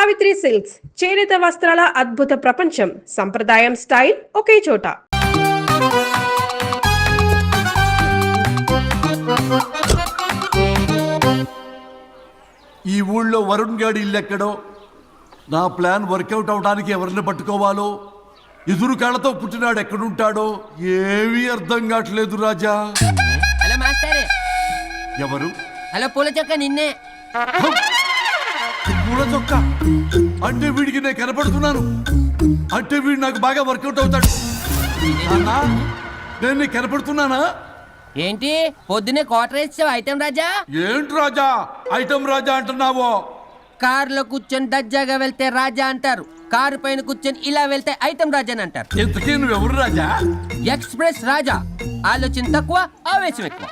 Savitri silks చేనేత వస్త్రాల అద్భుత ప్రపంచం. సంప్రదాయం స్టైల్ ఒకే చోట. ఈ ఊళ్ళో వరుణ్ గాడి ఇల్లు ఎక్కడో, నా ప్లాన్ వర్కౌట్ అవడానికి ఎవరిని పట్టుకోవాలో, ఎదురు కాళ్ళతో పుట్టినాడు ఎక్కడుంటాడో ఏమీ అర్థం కావట్లేదు రాజా. Hello master. ఎవరు? హలో పూల చొక్క నిన్నే. పూల చొక్క అంటే వీడికి నేను కనపడుతున్నాను, అంటే వీడు నాకు బాగా వర్కౌట్ అవుతాడు. అన్నా, నేను నీకు కనపడుతున్నానా? ఏంటి పొద్దునే క్వార్టర్ ఇచ్చావు ఐటమ్ రాజా? ఏంటి రాజా ఐటమ్ రాజా అంటున్నావో? కారులో కూర్చొని దజ్జాగా వెళ్తే రాజా అంటారు, కారు పైన కూర్చొని ఇలా వెళ్తే ఐటమ్ రాజా అని అంటారు. ఇంతకీ నువ్వెవరు రాజా? ఎక్స్ప్రెస్ రాజా. ఆలోచన తక్కువ, ఆవేశం ఎక్కువ.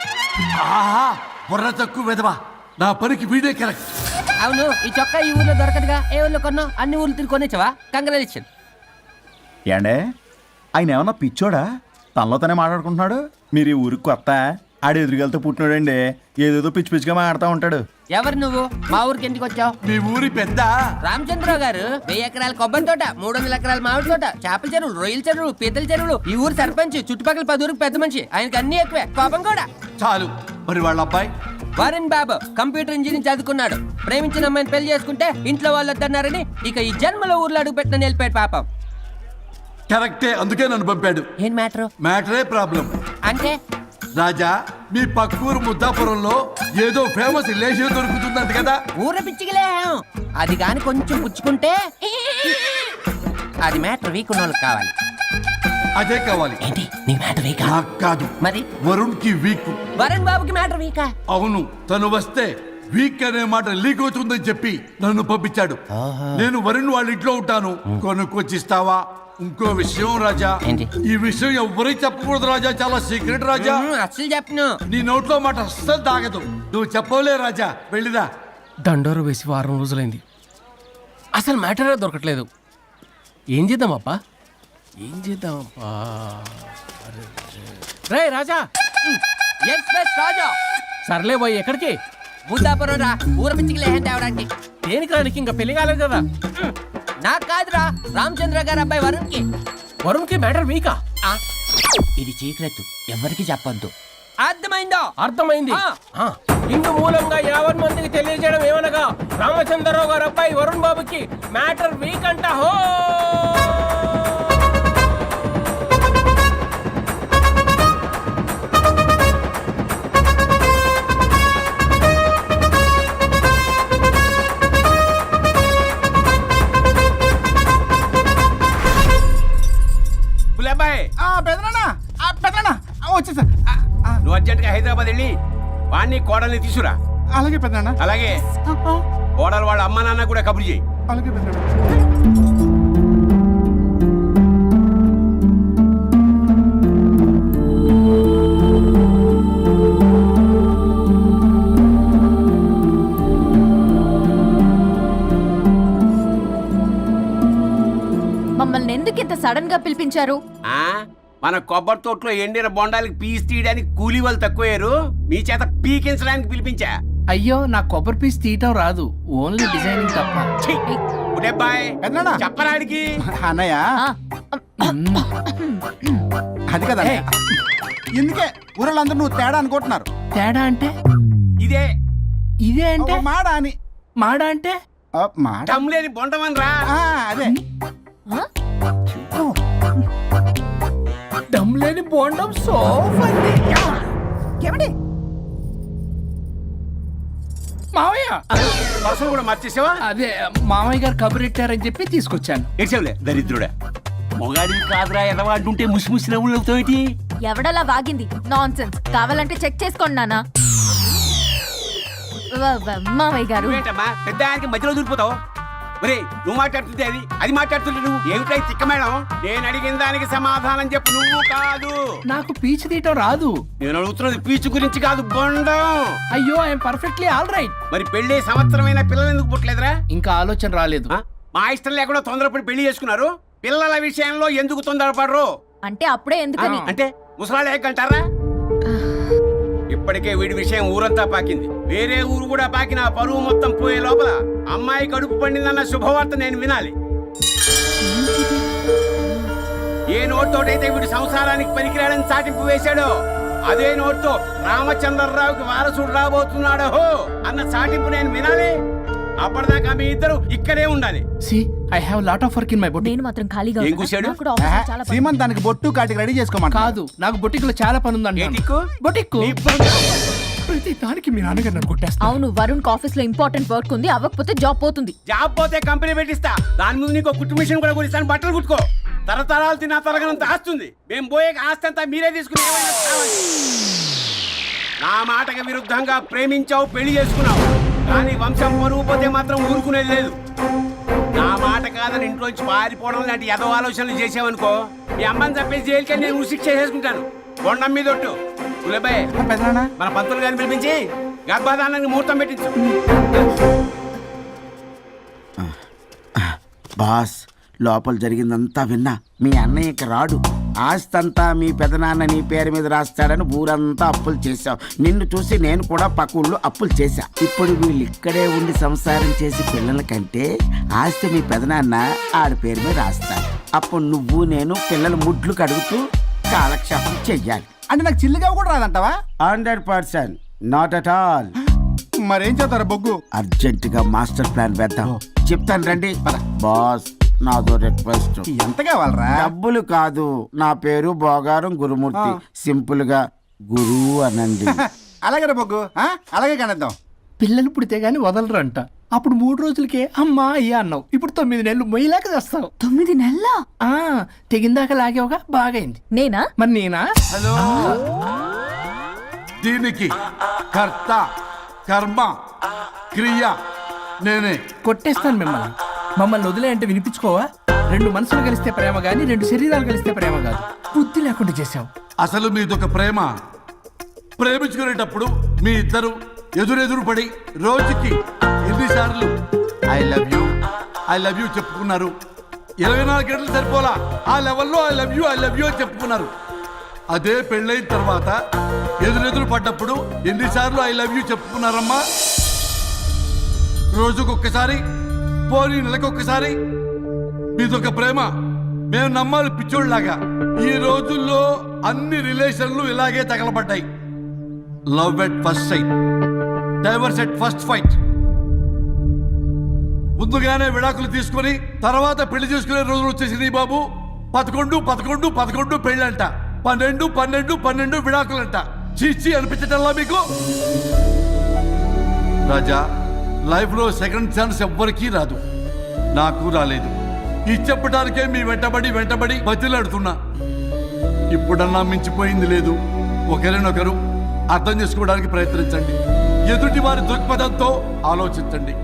ఆహా, బుర్ర తక్కువ వెదవా. నా పనికి వీడే కరెక్ట్. అవును, ఈ చొక్కా ఈ ఊర్లో దొరకదుగా. ఏ ఊర్లో కొన్నావు? అన్ని ఊర్లు తిరిగి కొనేచ్చావా? కంగ్రాచులేషన్. ఏండే ఆయన ఏమన్నా పిచ్చోడా? తనలో తనే మాట్లాడుకుంటున్నాడు. మీరు ఈ ఊరికి కొత్త, ఆడు ఎదురుగలతో పుట్టినాడండి. ఏదేదో పిచ్చి పిచ్చిగా మాట్లాడుతూ ఉంటాడు. ఎవరు నువ్వు? మా ఊరికి ఎందుకు వచ్చావు? మీ ఊరి పెద్ద రామచంద్రరావు గారు 1000 ఎకరాల కొబ్బరి తోట, 300 ఎకరాల మామిడి తోట, చేపల చెరువులు, రొయ్యల చెరువులు, పీతల చెరువులు, ఈ ఊరు సర్పంచ్, చుట్టుపక్కల 10 ఊరికి పెద్ద మనిషి. ఆయనకి అన్ని ఎక్కువే, కోపం కూడా. చాలు. మరి వాళ్ళ అబ్బాయి వరుణ్ బాబు కంప్యూటర్ ఇంజనీరింగ్ చదువుకున్నాడు. ప్రేమించిన అమ్మాయిని పెళ్లి చేసుకుంటే ఇంట్లో వాళ్ళు వద్దన్నారని ఇక ఈ జన్మలో ఊర్లో అడుగు పెట్టిన నిలిపాడు పాపం. కరెక్టే, అందుకే నన్ను పంపాడు. ఏం మ్యాటర్? మ్యాటరే ప్రాబ్లం. అంటే రాజా, మీ పక్కూరు ముద్దాపురంలో ఏదో ఫేమస్ రిలేషన్ దొరుకుతుందంట కదా? ఊర పిచ్చికిలే. అది కాని కొంచెం పుచ్చుకుంటే అది మ్యాటర్ వీక్ ఉన్న వాళ్ళకి కావాలి. అదే కావాలి. ఏంటి నీ మ్యాటర్ వీకా? నాకు కాదు, మరి వరుణ్ కి వీక్. వరుణ్ బాబుకి మ్యాటర్ వీకా? అవును, తను వస్తే వీక్ అనే మాట లీక్ అవుతుందని చెప్పి నన్ను పంపించాడు. నేను వరుణ్ వాళ్ళ ఇంట్లో ఉంటాను, కొనుక్కొచ్చిస్తావా? ఇంకో విషయం రాజా, ఏంటి? ఈ విషయం ఎవరికి చెప్పకూడదు రాజా, చాలా సీక్రెట్ రాజా. అస్సలు చెప్పను. నీ నోట్లో మాట అస్సలు తాగదు. నువ్వు చెప్పవలే రాజా, వెళ్ళిదా. దండోరు వేసి వారం రోజులైంది, అసలు మ్యాటరే దొరకట్లేదు. ఏం చేద్దామప్పా? ఏం చేద్దామప్పా? రే రాజా. ఎక్స్ప్రెస్ రాజా. సర్లే పోయి ఎక్కడికి? బుద్ధాపురం రా, ఊర పిచ్చికిలే తేవడానికి. దేనికి రానికి? ఇంకా పెళ్లి కాలేదు కదా. నాకు కాదురా, రామచంద్ర గారు అబ్బాయి వరుణ్ కి. వరుణ్కి మ్యాటర్ వీకా? ఇది సీక్రెట్, ఎవరికి చెప్పొద్దు. అర్థమైందో? అర్థమైంది. ఇందు మూలంగా 50 మందికి తెలియజేయడం ఏమనగా, రామచంద్రరావు గారు అబ్బాయి వరుణ్ బాబుకి మ్యాటర్ వీక్ అంట. హో వచ్చేసా. నువ్వు అర్జెంట్గా హైదరాబాద్ వెళ్ళి వాణ్ణి కోడల్ని తీసుకురా. అలాగే పెద్దనా. అలాగే కోడలు వాళ్ళ అమ్మ నాన్న కూడా కబురు చేయి. అలాగే పెద్దనా. మమ్మల్ని ఎందుకు ఇంత సడన్ గా పిలిపించారు? మన కొబ్బరి తోటలో ఎండిన బొండాలకి పీస్ తీయడానికి కూలీ వాళ్ళు తక్కువయ్యారు, మీ చేత పీకించడానికి పిలిపించా. అయ్యో, నా కొబ్బరి పీస్ తీయటం రాదు, ఓన్లీ డిజైనింగ్ తప్ప. చెప్పరాడికి. అన్నయ్య అది కదా, ఎందుకే ఊరలందరూ నువ్వు తేడా అనుకుంటున్నారు. తేడా అంటే ఇదే ఇదే అంటే మాడా అని. మాడా అంటే టమ్లేని బొండమని రా. అదే దమ్లేని బోండం సోఫండి. మావయ్య పర్సలు కూడా మార్చేసావా? అదే మామయ్య గారు కబురెట్టారని చెప్పి తీసుకొచ్చాను. ఏడ్చావులే దరిద్రుడా. మొగాడి కాదురా ఎదవా అంటుంటే ముసిముసి నవ్వులు అవుతావేటి? ఎవడలా వాగింది? నాన్సెన్స్. కావాలంటే చెక్ చేసుకోండి నాన్న. మామయ్య గారు ఏంటమ్మా పెద్ద ఆయనకి మధ్యలో దూరిపోతావు? ఒరే, నువ్వు మాట్లాడుతుంటే అది అది మాట్లాడుతుంటే నువ్వు ఏమిటై చిక్క మేడం? నేను అడిగిన దానికి సమాధానం చెప్పు, నువ్వు కాదు. నాకు పీచు తీయటం రాదు. నేను అడుగుతున్నది పీచు గురించి కాదు, బొండం. అయ్యో, ఐఎమ్ పర్ఫెక్ట్లీ ఆల్ రైట్. మరి పెళ్లి సంవత్సరమైన పిల్లలు ఎందుకు పుట్టలేదురా? ఇంకా ఆలోచన రాలేదు. మా ఇష్టం లేకుండా తొందరపడి పెళ్లి చేసుకున్నారు. పిల్లల విషయంలో ఎందుకు తొందరపడరు? అంటే అప్పుడే ఎందుకని? అంటే ముసలాళ్ళు ఏకంటారా? ఇప్పటికే వీడి విషయం ఊరంతా పాకింది. వేరే ఊరు కూడా పాకిన ఆ పరువు మొత్తం పోయే లోపల అమ్మాయి కడుపు పండిందన్న శుభవార్త నేను వినాలి. ఏ నోట్తోటైతే వీడు సంసారానికి పనికిరాడని చాటింపు వేశాడో అదే నోట్తో రామచంద్రరావుకి వారసుడు రాబోతున్నాడో అన్న చాటింపు నేను వినాలి. అప్పటిదాకా మీ ఇద్దరు ఇక్కడే ఉండాలి. I have lot of work in my boutique. నేను మాత్రం ఖాళీగా ఏం ఉన్నా. కూశాడు? నాకు కూడా ఆఫీస్లో చాలా పని. సీమన్ దానికి బొట్టు కాటికి రెడీ చేసుకోమని కాదు, నాకు బొటిక్ లో చాలా పని ఉందండి. ఏ టిక్కు? బొటిక్ నీ బొట్టు. ప్రతి దానికి మీ నాన్నగారు నన్ను కొట్టేస్తా. అవును, వరుణ్ ఆఫీస్ లో ఇంపార్టెంట్ వర్క్ ఉంది, అవ్వకపోతే జాబ్ పోతుంది. జాబ్ పోతే కంపెనీ పెట్టిస్తా. దాని ముందు నీకు కుట్టు మిషన్ కూడా కొనిస్తాను. బట్టలు కుట్టుకో. తరతరాలు తిన్నా తరగనంత ఆస్తుంది. మేము పోయే ఆస్తి అంతా మీరే తీసుకుని ఏమైనా కావాలి. నా మాటకి విరుద్ధంగా ప్రేమించావు, పెళ్లి చేసుకున్నావు, కానీ వంశం పరువు పోతే మాత్రం ఊరుకునేది లేదు. నా మాట కాదని ఇంట్లోంచి పారిపోవడం లాంటి ఎదో ఆలోచనలు చేసావనుకో, మీ అమ్మని చంపేసి జైలుకి నేను శిక్ష చేసుకుంటాను. కొండం మీద ఒట్టు. ఉలేబాయ్, పెద్దనా మన పంతులు గారిని పిలిపించి గర్భధానానికి ముహూర్తం పెట్టించు. బాస్, లోపల జరిగిందంతా విన్నా. మీ అన్నయ్యకి రాడు, ఆస్తంతా మీ పెదనాన్న నీ పేరు మీద రాస్తాడని ఊరంతా అప్పులు చేశావు. నిన్ను చూసి నేను కూడా పక్క ఊళ్ళో అప్పులు చేశా. ఇప్పుడు వీళ్ళు ఇక్కడే ఉండి సంసారం చేసి పిల్లల కంటే ఆస్తి మీ పెదనాన్న ఆడి పేరు మీద రాస్తాడు. అప్పుడు నువ్వు నేను పిల్లల ముడ్లు కడుగుతూ కాలక్షేపం చెయ్యాలి. అంటే నాకు చిల్లిగా కూడా రాదంటావా? 100%, నాట్ అట్ ఆల్. మరేం చేస్తారా బొగ్గు? అర్జెంటుగా మాస్టర్ ప్లాన్ వేద్దాం. చెప్తాను రండి. బాస్, నాదో రిక్వెస్ట్. ఎంత కావాలరా? డబ్బులు కాదు, నా పేరు బోగారం గురుమూర్తి. సింపుల్ గా గురు అనండి. అలాగే బొగ్గు, అలాగే కనేద్దాం. పిల్లలు పుడితే గానీ వదలరంట. అప్పుడు 3 రోజులకే అమ్మా అయ్యా అన్నావు. ఇప్పుడు 9 నెలలు మొయ్యలాగా చేస్తావు. 9 నెలల తెగిందాక లాగేవగా బాగైంది. నేనా? మరి నేనా? హలో, దీనికి కర్త కర్మ క్రియ నేనే. కొట్టేస్తాను మిమ్మల్ని. మమ్మల్ని వదిలే అంటే వినిపించుకోవా? 2 మనసులు కలిస్తే ప్రేమ గాని 2 శరీరాలు కలిస్తే ప్రేమ కాదు. బుద్ధి లేకుండా చేసావు. అసలు మీదొక ప్రేమ. ప్రేమించుకునేటప్పుడు మీ ఇద్దరు ఎదురెదురు పడి రోజుకి ఎన్నిసార్లు ఐ లవ్ యూ చెప్పుకున్నారు? 24 గంటలు సరిపోలా. ఆ లెవెల్లో ఐ లవ్ యూ అని చెప్పుకున్నారు. అదే పెళ్ళైన తర్వాత ఎదురెదురు పడ్డప్పుడు ఎన్నిసార్లు ఐ లవ్ యూ చెప్పుకున్నారమ్మా? రోజుకొక్కసారి, పోనీ నెలకొక్కసారి. మీదొక ప్రేమ. మేము నమ్మాలి పిచ్చోళ్ళలాగా. ఈ రోజుల్లో అన్ని రిలేషన్లు ఇలాగే తగలబడ్డాయి. Love at first sight, divorce at first fight. ముందుగానే విడాకులు తీసుకొని తర్వాత పెళ్లి చేసుకునే రోజులు వచ్చేసింది బాబు. 11 పెళ్ళంట, 12 విడాకులంట. చీచి అనిపించటల్లా మీకు? రాజా, లైఫ్ లో సెకండ్ ఛాన్స్ ఎవ్వరికీ రాదు. నాకు రాలేదు. ఇది చెప్పడానికే మీ వెంటబడి బతిలాడుతున్నా. ఇప్పుడన్నా మించిపోయింది లేదు. ఒకరినొకరు అర్థం చేసుకోవడానికి ప్రయత్నించండి. ఎదుటి వారి దృక్పథంతో ఆలోచించండి.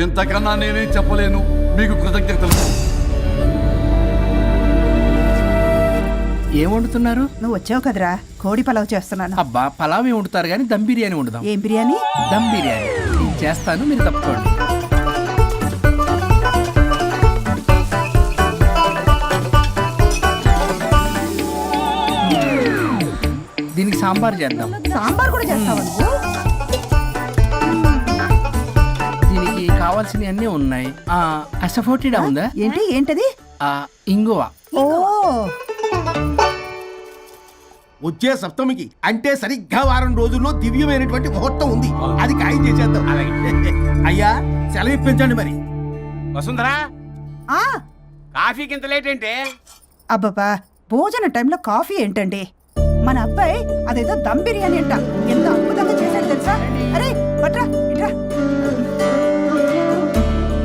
ఎంతకన్నా నేనేం చెప్పలేను. మీకు కృతజ్ఞతలు. ఏం వండుతున్నారు? నువ్వు వచ్చావు కదరా, కోడి పలావ్ చేస్తున్నాను. అబ్బా, పలావ్ ఏం వండుతారు కానీ దమ్ బిర్యానీ వండుదాం. ఏం బిర్యానీ? దమ్ బిర్యానీ నేను చేస్తాను, మీరు తప్పుకోండి. దీనికి సాంబార్ చేద్దాం. సాంబార్ కూడా చేస్తావా నువ్వు? దీనికి కావాల్సినవి అన్నీ ఉన్నాయి. అసఫోటిడా ఉందా? ఏంటది? ఇంగువ. ఓ, వచ్చే సప్తమికి అంటే సరిగ్గా వారం రోజుల్లో దివ్యమైనటువంటి ముహూర్తం ఉంది. అది ఖాయం చేసేద్దాం. అయ్యా, సెలవు ఇప్పించండి మరి. వసుంధరా, ఆ, కాఫీకి ఇంత లేట్ ఏంటే? అబ్బబ్బా, భోజన టైంలో కాఫీ ఏంటండి? మన అబ్బాయి అదేదో దమ్ బిర్యానీ అంట, ఎంత అద్భుతంగా చేశాడు తెలుసా? అరే పట్రా, ఇట్రా.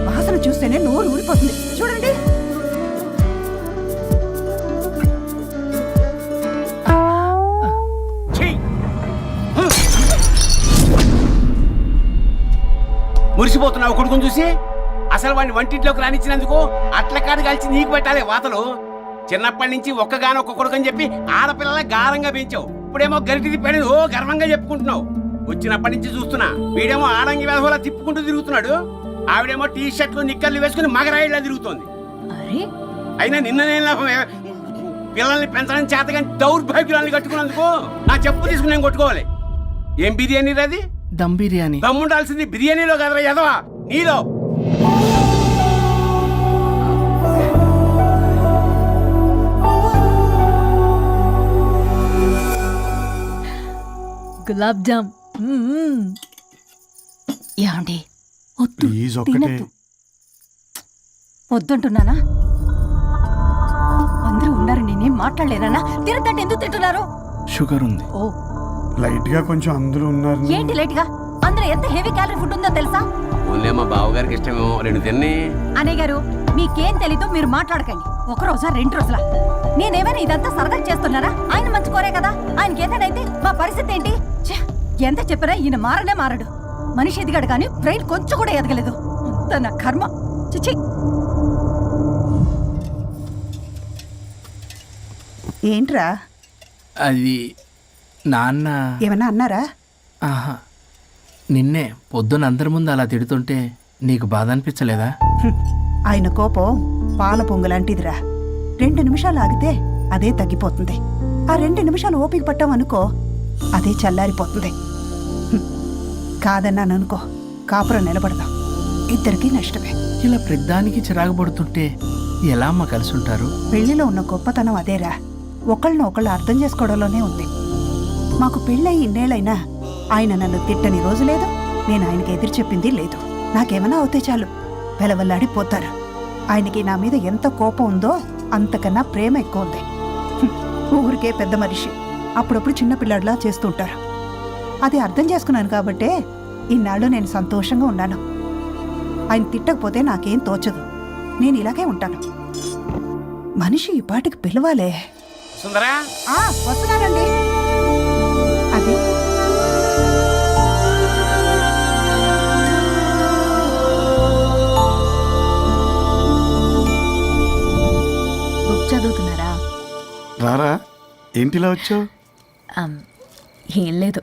వాసన చూస్తేనే నోరు ఊరిపోతుంది. చూడండి. మురిసిపోతున్నావు కొడుకుని చూసి? అసలు వాడిని వంటింట్లోకి రానిచ్చినందుకు అట్ల కాడు కలిసి నీకు పెట్టాలి వాతలు. చిన్నప్పటి నుంచి ఒక్కగానొక్క కొడుకు అని చెప్పి ఆడపిల్లల గారంగా పెంచావు. ఇప్పుడేమో గరిటి తిప్పాడు ఓ గర్వంగా చెప్పుకుంటున్నావు. వచ్చినప్పటి నుంచి చూస్తున్నా, వీడేమో ఆడంగి వేధవలా తిప్పుకుంటూ తిరుగుతున్నాడు. ఆవిడేమో టీ షర్ట్లు నిక్కర్లు వేసుకుని మగరాయిలా తిరుగుతోంది. అరే, అయినా నిన్న నేను లాభం. పిల్లల్ని పెంచడం చేత కానీ దౌర్భాగ్యురాల్ని కట్టుకున్నందుకు నా చెప్పు తీసుకుని నేను కొట్టుకోవాలి. ఏం బిర్యానీ అది? దమ్ బిర్యానీ. దమ్ముండాల్సింది బిర్యానీలో కదరా ఎదవా, నీలో. గులాబ్ జామ్. ఏమండి వద్దు, ప్లీజ్ ఒక్కటే. తినొద్దు. వద్దంటున్నానా? అందరూ ఉన్నారు, నేనేం మాట్లాడలేనా? తినదంటే ఎందుకు తింటున్నారు? షుగర్ ఉంది. ఓ, లైట్ గా కొంచెం అందరూ ఉన్నారు. ఏంటి లేట్ గా? అందులో ఎంత హెవీ క్యాలరీ ఫుడ్ ఉందో తెలుసా? ఓన్లీ మా బావగారికి ఇష్టమేమో, 2 తిన్ని. అన్నయ్య గారు, మీకేం తెలీదు, మీరు మాట్లాడకండి. 1 రోజా 2 రోజులా? నేనేమైనా ఇదంతా సరదా చేస్తున్నారా? ఆయన మంచి కోరే కదా. ఆయనకి ఏదైతే మా పరిస్థితి ఏంటి? ఛే, ఎంత చెప్పినా ఈయన మారనే మారడు. మనిషి ఎదిగాడు కానీ బ్రెయిన్ కొంచెం కూడా ఎదగలేదు. అంత నా కర్మ. చిచి. ఏంట్రా? అది నాన్న. ఏమన్నా అన్నారా? ఆహా, నిన్నే పొద్దున అందరి ముందు అలా తిడుతుంటే నీకు బాధ అనిపించలేదా? ఆయన కోపం పాల పొంగులాంటిదిరా. 2 నిమిషాలు ఆగితే అదే తగ్గిపోతుంది. ఆ 2 నిమిషాలు ఓపిక పట్టామనుకో, అదే చల్లారిపోతుంది. కాదన్నాననుకో, కాపురం నిలబడదాం. ఇద్దరికీ నష్టమే. ఇలా ప్రతిదానికి చిరాకు పడుతుంటే ఎలా అమ్మ కలిసి ఉంటారు? పెళ్లిలో ఉన్న గొప్పతనం అదేరా. ఒకళ్ళని ఒకళ్ళు అర్థం చేసుకోవడంలోనే ఉంది. మాకు పెళ్ళయి ఇన్నేళ్ళైనా ఆయన నన్ను తిట్టని రోజు లేదు, నేను ఆయనకి ఎదురు చెప్పింది లేదు. నాకేమైనా అవుతే చాలు వెలవల్లాడిపోతారు. ఆయనకి నా మీద ఎంత కోపం ఉందో అంతకన్నా ప్రేమ ఎక్కువ ఉంది. ఊరికే పెద్ద మనిషి, అప్పుడప్పుడు చిన్నపిల్లాడిలా చేస్తుంటారు. అది అర్థం చేసుకున్నాను కాబట్టే ఇన్నాళ్ళు నేను సంతోషంగా ఉన్నాను. ఆయన తిట్టకపోతే నాకేం తోచదు. నేను ఇలాగే ఉంటాను. మనిషి ఈ పాటికి పిలవాలే. సుందరా, వస్తున్నానండి. అది బుక్ చదువుతున్నారా? రారా, ఏంటిలా వచ్చావు? ఏం లేదు,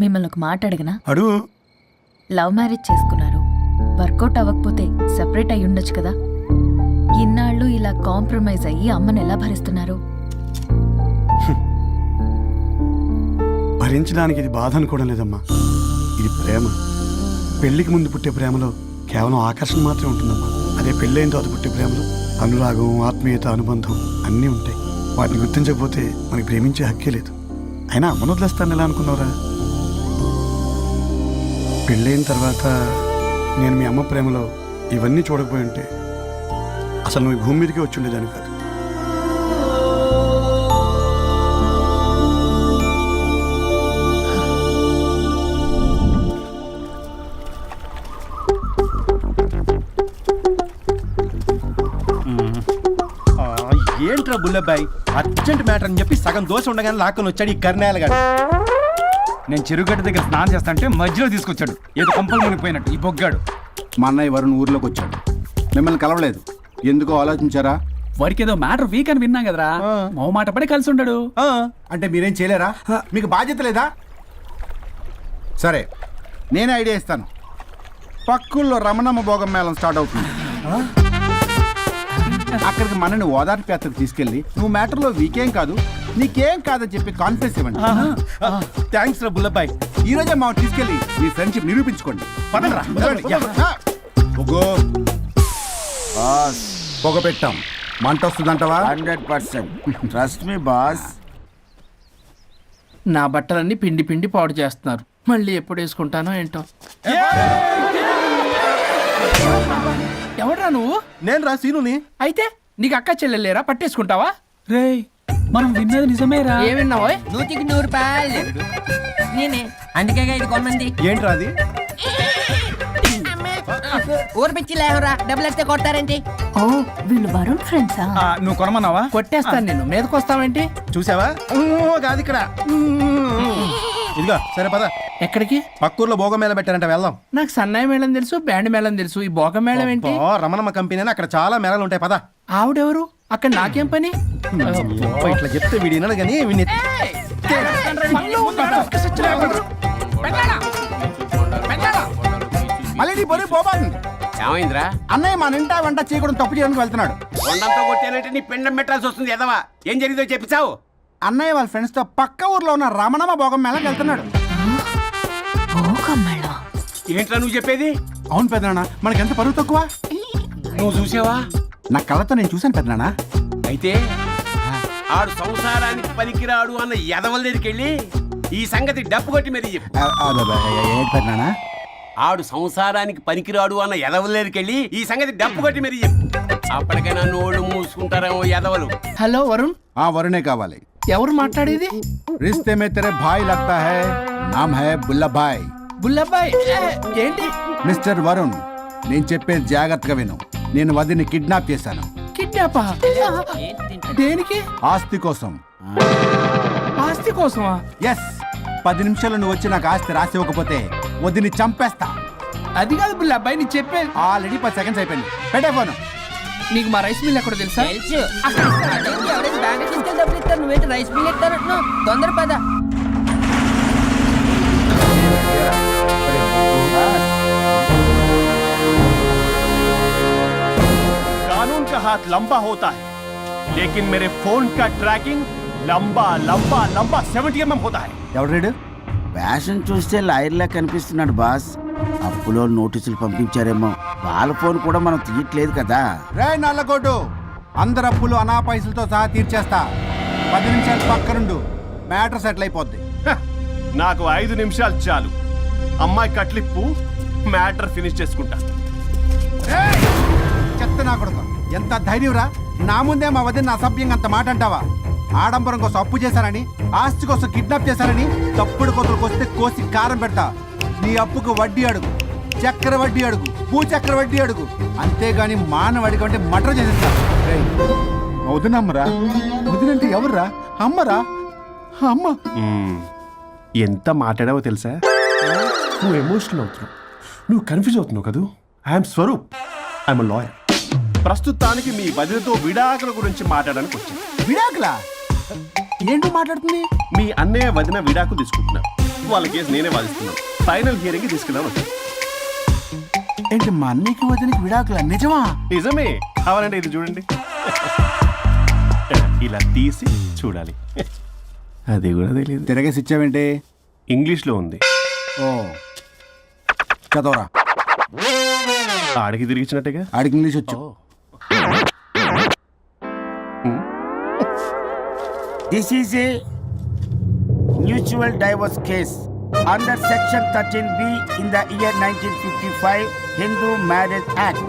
మిమ్మల్ని ఒక మాట అడిగినా? అడుగు. లవ్ మ్యారేజ్ చేసుకున్నారు, వర్కౌట్ అవ్వకపోతే సెపరేట్ అయ్యి ఉండొచ్చు కదా. ఇన్నాళ్ళు ఇలా కాంప్రమైజ్ అయ్యి అమ్మని ఎలా భరిస్తున్నారు? భరించడానికి ఇది బాధ అనుకోవడం లేదమ్మా, ఇది ప్రేమ. పెళ్లికి ముందు పుట్టే ప్రేమలో కేవలం ఆకర్షణ మాత్రమే ఉంటుందమ్మా. అదే పెళ్ళైన తర్వాత పుట్టే ప్రేమలో అనురాగం, ఆత్మీయత, అనుబంధం అన్నీ ఉంటాయి. వాటిని గుర్తించకపోతే మనకి ప్రేమించే హక్కే లేదు. అయినా అమ్మను వదిలేస్తాను ఎలా అనుకున్నావురా? పెళ్ళైన తర్వాత నేను మీ అమ్మ ప్రేమలో ఇవన్నీ చూడకపోయి ఉంటే అసలు నువ్వు ఈ భూమి మీదకే వచ్చి ఉండేదాన్ని కాదు. ఏంట్రా బుల్లబ్బాయ్, అర్జెంట్ మ్యాటర్ అని చెప్పి సగం దోశ ఉండగానే లాక్కొని వచ్చాడు ఈ కర్ణాలగాడు. నేను చెరుగడ్డ దగ్గర స్నానం చేస్తాంటే మధ్యలో తీసుకొచ్చాడు, ఏదో కంపలు మునిగిపోయినట్టు ఈ బొగ్గాడు. మా అన్నయ్య వరుణ్ ఊర్లోకి వచ్చాడు, మిమ్మల్ని కలవలేదు. ఎందుకో ఆలోచించారా? వారికి ఏదో మ్యాటర్ వీక్ అని విన్నాం కదరా, మో మాట పడి కలిసి ఉంటాడు. అంటే మీరేం చేయలేరా? మీకు బాధ్యత లేదా? సరే, నేనే ఐడియా ఇస్తాను. పక్కుల్లో రమణమ్మ భోగం మేళం స్టార్ట్ అవుతుంది. అక్కడికి మనని ఓదార్పు యాత్రకు తీసుకెళ్ళి నువ్వు మ్యాటర్లో వీకేం కాదు, నీకేం కాదని చెప్పి కాన్ఫిడెన్స్ ఇవ్వండి. థ్యాంక్స్ రా బుల్లబ్బాయ్. ఈ రోజే మా తీసుకెళ్ళి మీ ఫ్రెండ్షిప్ నిరూపించుకోండి. పదండ్రా. పొగ పెట్టాం, మంట వస్తుందంటవా? 100%. Trust me boss. నా బట్టలన్నీ పిండి పిండి పాడు చేస్తున్నారు. మళ్ళీ ఎప్పుడు వేసుకుంటానో ఏంటో. ఎవడ్రా నువ్వు? నేను రా సీనుని. అయితే నీకు అక్క చెల్లెలేరా, పట్టేసుకుంటావా? రేయ్, మనం విన్నది నిజమేరా? ఏమిన్నావో? 100కి 100 రూపాయలు నేనే, అందుకే ఇది కొమ్మంది. ఏంట్రా అది? ఊరు పిచ్చి లేవరా, డబ్బులు వస్తే కొడతారేంటి? ఓ, వీళ్ళు వరుణ్ ఫ్రెండ్సా? నువ్వు కొనమన్నావా? కొట్టేస్తాను నేను. మీదకొస్తావేంటి? చూసావా? కాదు ఇక్కడ. ఇదిగో సరే పద. ఎక్కడికి? పక్కూర్లో భోగం మేళ పెట్టారంట, వెళ్దాం. నాకు సన్నాయి మేళం తెలుసు, బ్యాండ్ మేళం తెలుసు, ఈ బోగం మేళం ఏంటి? రమణమ్మ కంపెనీ అని అక్కడ చాలా మేళలు ఉంటాయి, పద. ఆవిడెవరు? అక్కడ నాకేం పని? ఇట్లా చెప్తే వీడి వినడు కానీ వీడిని మళ్ళీ నీ బరువు పోబాను. ఏమైందిరా? అన్నయ్య మన ఇంటా వెంట చీకడం తప్పు చేయడానికి వెళ్తున్నాడు. కొండంతో కొట్టానంటే నీ పిండం పెట్టాల్సి వస్తుంది ఎదవా. ఏం జరిగిందో చెప్పిచావు. అన్నయ్య వాళ్ళ ఫ్రెండ్స్ తో పక్క ఊర్లో ఉన్న రమణమ్మ భోగం మేళకి వెళ్తున్నాడు. ఏంట్రా నువ్వు చెప్పేది? అవును పెద్దనాన్న, మనకి ఎంత పరువు తక్కువ. నువ్వు చూసావా? నా కళ్ళతో నేను చూశాను పెద్దనాన్న. అయితే ఆడు సంసారానికి పనికిరాడు అన్న ఎదవల దగ్గరికి వెళ్ళి ఈ సంగతి డప్పు కొట్టి మరీ చెప్పు. ఏంటి పెద్దనాన్న? ఆడు సంసారానికి పనికిరాడు అన్న ఎదవల దగ్గరికి వెళ్ళి ఈ సంగతి డప్పు కొట్టి మరీ చెప్పు. అప్పటికైనా నోళ్ళు మూసుకుంటారేమో ఎదవలు. హలో వరుణ్. వరుణే కావాలి. ఎవరు మాట్లాడేది? రిస్తే మే తెరే భాయ్ లగ్తా హై, నామ్ హై బుల్లభాయ్. బుల్లభాయ్ ఏంటి? మిస్టర్ వరుణ్, నేను చెప్పేది జాగ్రత్తగా విను. నేను వదిని కిడ్నాప్ చేశాను. కిడ్నాపా? దేనికి? ఆస్తి కోసం. ఆస్తి కోసమా? ఎస్. 10 నిమిషాలు నువ్వు వచ్చి నాకు ఆస్తి రాసి ఇవ్వకపోతే వదిని చంపేస్తా. అది కాదు బుల్లబ్బాయి, నీ చెప్పేది. ఆల్రెడీ 10 సెకండ్స్ అయిపోయింది. పెట్టే ఫోన్. నీకు మా రైస్ మిల్ ఎక్కడ తెలుసా? తెలుసు. ఎవరైనా బ్యాంక్ తీసుకెళ్ళి డబ్బులు ఇస్తారు, నువ్వేంటి రైస్ బిల్ ఇస్తానంటున్నావు? తొందర పద. कानून का हाथ लंबा होता है, लेकिन मेरे फोन का ट्रैकिंग लंबा लंबा लंबा 70 mm होता है. ఎవడు? ఫ్యాషన్ చూస్తే లాయర్లా కనిపిస్తున్నాడు బాస్. అప్పులో నోటీసులు పంపించారేమో. వాళ్ళ ఫోన్ కూడా మనం తీయట్లేదు కదా. రే నల్లగోడు, అందరు అప్పులు అనా పైసలతో సహా తీర్చేస్తా. 10 నిమిషాలు పక్కనుండు, మ్యాటర్ సెటిల్ అయిపోద్ది. నాకు 5 నిమిషాలు చాలు. అమ్మాయి కట్లిప్పు, మ్యాటర్ ఫినిష్ చేసుకుంటా. చెత్త నా కొడుకు, ఎంత ధైర్యంరా! నా ముందే మా వదిన అసభ్యంగా అంత మాట అంటావా? ఆడంబరం కోసం అప్పు చేశారని, ఆస్తి కోసం కిడ్నాప్ చేశారని తప్పుడు కొతులకు వస్తే కోసి కారం పెడతా. నీ అప్పుకు వడ్డీ అడుగు, చక్కెర వడ్డీ అడుగు, భూచక్ర వడ్డీ అడుగు. అంతేగాని మానవ అడిగంటే మటర్ చేసేస్తా. వదినమ్మరా? వదినంటే ఎవర్రా? అమ్మరా? అమ్మ. ఎంత మాట్లాడావో తెలుసా? నువ్వు ఎమోషనల్ అవుతున్నావు, నువ్వు కన్ఫ్యూజ్ అవుతున్నావు కదూ. I'm Swaroop, I'm lawyer. ప్రస్తుతానికి మీ వదినతో విడాకుల గురించి మాట్లాడడానికి వచ్చాను. విడాకులా? ఏంటో మాట్లాడుతుంది? మీ అన్నయ్య వదిన విడాకులు తీసుకుంటున్నారు. వాళ్ళ కేసు నేనే వాదిస్తున్నాను. ఫైనల్ హియరింగ్ తీసుకెళ్ళాను వచ్చాను. ఏంటి మా అన్నయ్యకి వదినకి విడాకులా? నిజమా? నిజమే. కావాలంటే ఇది చూడండి. ఇలా తీసి చూడాలి. అది కూడా తెలియదు. తిరగేసి ఇచ్చావేంటి? ఇంగ్లీష్లో ఉంది. ఓ చదవరా. ఆడికి తిరిగిచ్చినట్టుగా. ఆడికి ఇంగ్లీష్ వచ్చు. This is a mutual divorce case under section 13B in the year 1955 Hindu Marriage Act.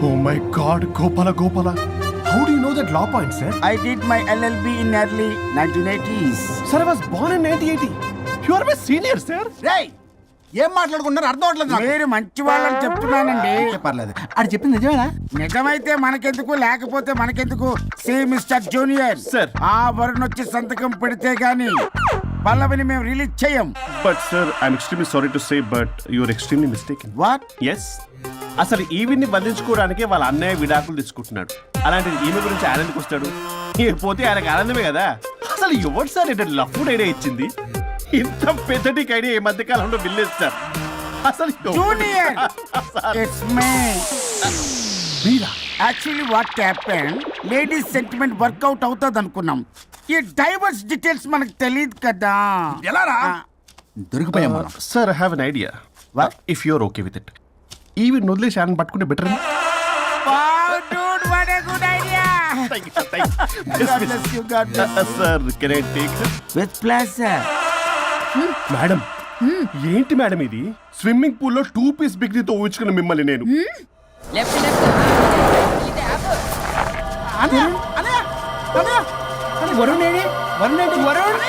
Oh my God, Gopala. How do you know that law point, sir? I did my LLB in early 1980s. Sir, I was born in 1980. You are my senior, sir. రేయ్, ఏం మాట్లాడుకుంటున్నారు అర్థం అవట్లేదు నాకు. మీరు మంచి వాళ్ళని చెప్తున్నానండి. పర్లేదు. ఆడు చెప్పింది నిజమేనా? నిజమైతే మనకెందుకు, లేకపోతే మనకెందుకు? See mister junior, Sir. ఆ వరుణ్ వచ్చి సంతకం పెడితే గాని పల్లవిని మేము రిలీజ్ చేయం. But sir, I'm extremely sorry to say, but you are extremely mistaken. What? Yes. అసలు ఈవిడ్ని బంధించుకోవడానికే వాళ్ళ అన్నయ్య విడాకులు తీసుకుంటున్నాడు. అలాంటిది ఈమె గురించి ఆయన ఎందుకు వస్తాడు? పోతే ఆయనకు ఆనందమే కదా. అసలు ఎవరు సార్ ఏంటంటే లఫ్డ్ ఐడియా ఇచ్చింది? ఇంత పెద్దటికి ఐడియా ఈ మధ్య కాలంలో విల్లేస్తారు. అసలు జూనియర్, ఇట్స్ మీ. మీరా? Actually what happen, ladies sentiment work out అవుతుంది అనుకున్నాం. ఈ డైవర్స్ డీటెయిల్స్ మనకు తెలియదు కదా. ఎలా రా? దొరికిపోయాం మనం. Sir, I have an idea. What? If you're okay with it, ఈవిడ్ని వదిలేసి ఆయన పట్టుకుంటే better. Wow, dude, what a good idea. God bless you, God bless you. Sir, can I take? With pleasure. Madam, ఏంటి madam ఇది? Swimming pool లో 2 piece బిగ్నీతో ఊహించుకున్న మిమ్మల్ని నేను. Left ఇది ఆపు. వరుణ్ ఏడి? వరుణ్ ఏంటి? వరుణ్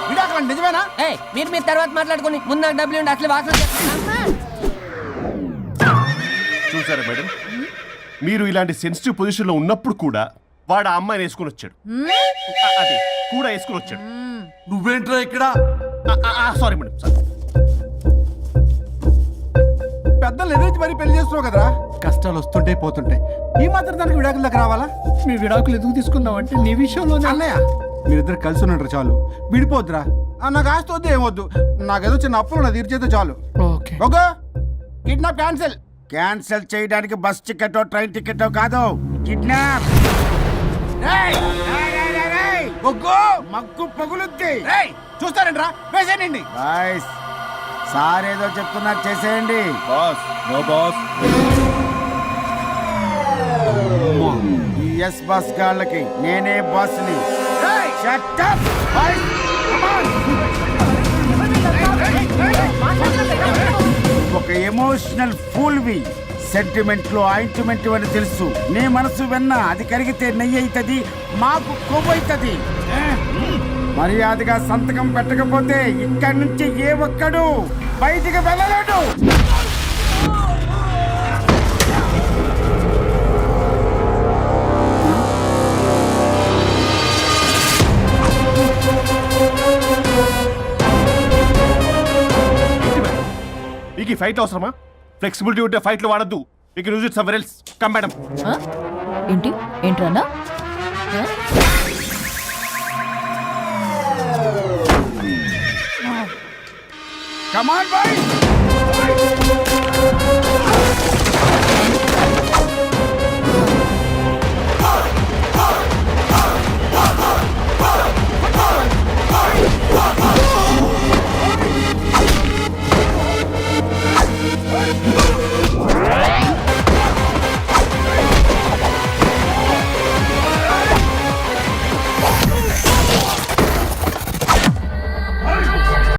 విడాకులా? నిజమేనా? ఏయ్, మీరు తర్వాత మాట్లాడుకుని ముందు నాకు డబ్బులు ఉండి అసలు వాసన చూసారా మేడం, మీరు ఇలాంటి సెన్సిటివ్ పొజిషన్ లో ఉన్నప్పుడు కూడా వాడు ఆ అమ్మాయిని వేసుకుని వచ్చాడు. అదే కూడా వేసుకుని వచ్చాడు. నువ్వేంట్రా ఇక్కడ? Sorry madam, sorry. పెద్దలు ఎదురు మరి పెళ్లి చేస్తున్నావు కదరా. కష్టాలు వస్తుంటే పోతుంటాయి. ఈ మాత్రం దానికి విడాకుల దగ్గర రావాలా? మీ విడాకులు ఎందుకు తీసుకున్నావు అంటే నీ విషయంలో అన్నయ్య, మీరిద్దరు కలిసి ఉన్నట్టు చాలు, విడిపోద్దురా. నాకు ఆస్తి వద్దు, ఏమొద్దు. నాకేదో చిన్న అప్పులు నా తీర్చేస్తే చాలు. Okay. Okay, kidnap cancel. Cancel చేయడానికి బస్ టికెటో ట్రైన్ టికెటో కాదు, కిడ్నాప్. మగ్గు పగులుద్ది. చూస్తారండి రా, వేసేయండి. బాయ్స్, సార్ ఏదో చెప్తున్నారు, చేసేయండి. Boss no boss. ఈ ఎస్ బస్ గాళ్ళకి నేనే బాస్ని. Shut up, boys. Come on. ఒక ఎమోషనల్ ఫూల్వి, సెంటిమెంట్ లో ఆయింట్మెంట్ అని తెలుసు. నీ మనసు వెన్న, అది కరిగితే నెయ్యి అవుతుంది, మాకు కొవ్వు అవుతుంది. మర్యాదగా సంతకం పెట్టకపోతే ఇక్కడి నుంచి ఏ ఒక్కడు బయటికి వెళ్ళలేడు. మీకు ఈ ఫైట్ అవసరమా? ఫ్లెక్సిబిలిటీ ఉంటే ఫైట్లు వాడద్దు. మీకు use it somewhere else. Come madam. ఏంటి ఏంట్రన్నా? Come on, boys.